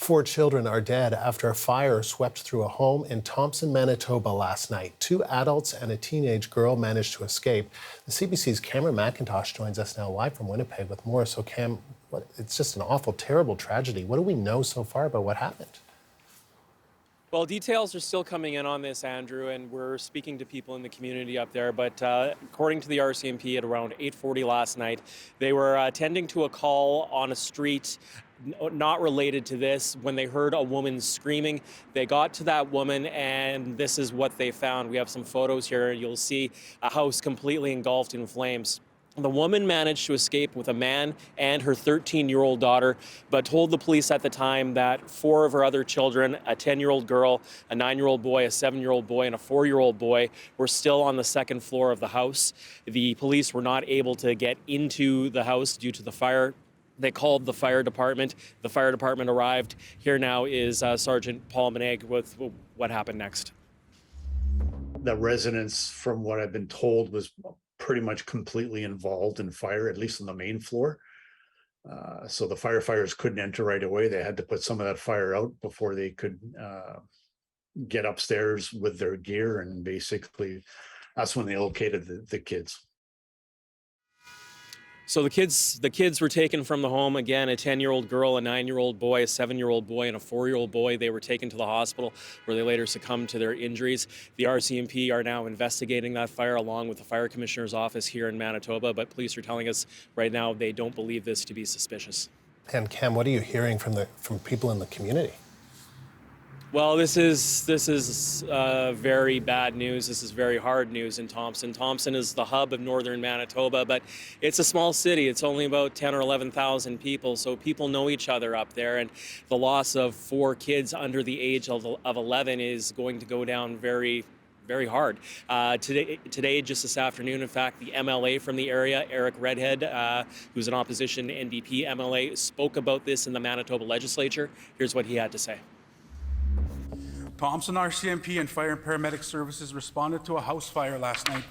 4 children are dead after a fire swept through a home in Thompson, Manitoba last night. 2 adults and a teenage girl managed to escape. The CBC's Cameron McIntosh joins us now live from Winnipeg with more. So Cam, it's just an awful, terrible tragedy. What do we know so far about what happened? Well, details are still coming in on this, Andrew, and we're speaking to people in the community up there. But according to the RCMP, at around 8:40 last night, they were attending to a call on a street not related to this when they heard a woman screaming. They got to that woman, and this is what they found. We have some photos here. You'll see a house completely engulfed in flames. The woman managed to escape with a man and her 13-year-old daughter, but told the police at the time that 4 of her other children, a 10-year-old girl, a 9-year-old boy, a 7-year-old boy, and a 4-year-old boy, were still on the second floor of the house. The police were not able to get into the house due to the fire. They called the fire department. The fire department arrived. Here now is Sergeant Paul Maneg with what happened next. The residence, from what I've been told, was pretty much completely involved in fire, at least on the main floor. So the firefighters couldn't enter right away. They had to put some of that fire out before they could get upstairs with their gear, and basically that's when they located the kids. So the kids were taken from the home. Again, a 10-year-old girl, a 9-year-old boy, a 7-year-old boy, and a 4-year-old boy. They were taken to the hospital where they later succumbed to their injuries. The RCMP are now investigating that fire along with the Fire Commissioner's office here in Manitoba, but police are telling us right now they don't believe this to be suspicious. And Cam, what are you hearing from people in the community? Well, this is very bad news. This is very hard news in Thompson. Thompson is the hub of northern Manitoba, but it's a small city. It's only about 10 or 11,000 people, so people know each other up there. And the loss of 4 kids under the age of 11 is going to go down very, very hard. Today, just this afternoon, in fact, the MLA from the area, Eric Redhead, who's an opposition NDP MLA, spoke about this in the Manitoba legislature. Here's what he had to say. Thompson RCMP and Fire and Paramedic Services responded to a house fire last night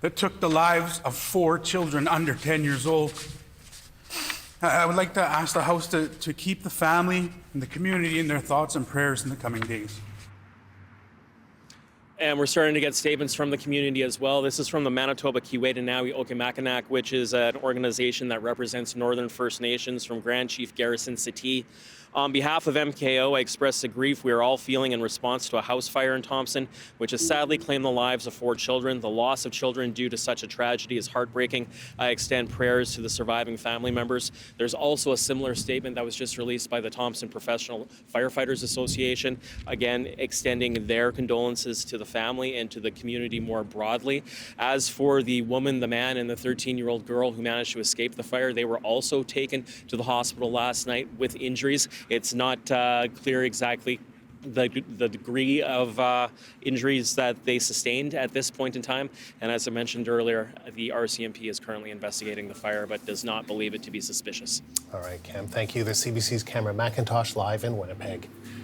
that took the lives of 4 children under 10 years old. I would like to ask the House to keep the family and the community in their thoughts and prayers in the coming days. And we're starting to get statements from the community as well. This is from the Manitoba Kiiwetinawi Okimakanak, which is an organization that represents Northern First Nations, from Grand Chief Garrison Satie. On behalf of MKO, I express the grief we are all feeling in response to a house fire in Thompson, which has sadly claimed the lives of 4 children. The loss of children due to such a tragedy is heartbreaking. I extend prayers to the surviving family members. There's also a similar statement that was just released by the Thompson Professional Firefighters Association, again extending their condolences to the family and to the community more broadly. As for the woman, the man, and the 13-year-old girl who managed to escape the fire, they were also taken to the hospital last night with injuries. It's not clear exactly the degree of injuries that they sustained at this point in time. And as I mentioned earlier, the RCMP is currently investigating the fire, but does not believe it to be suspicious. All right, Cam, thank you. The CBC's Cameron McIntosh live in Winnipeg.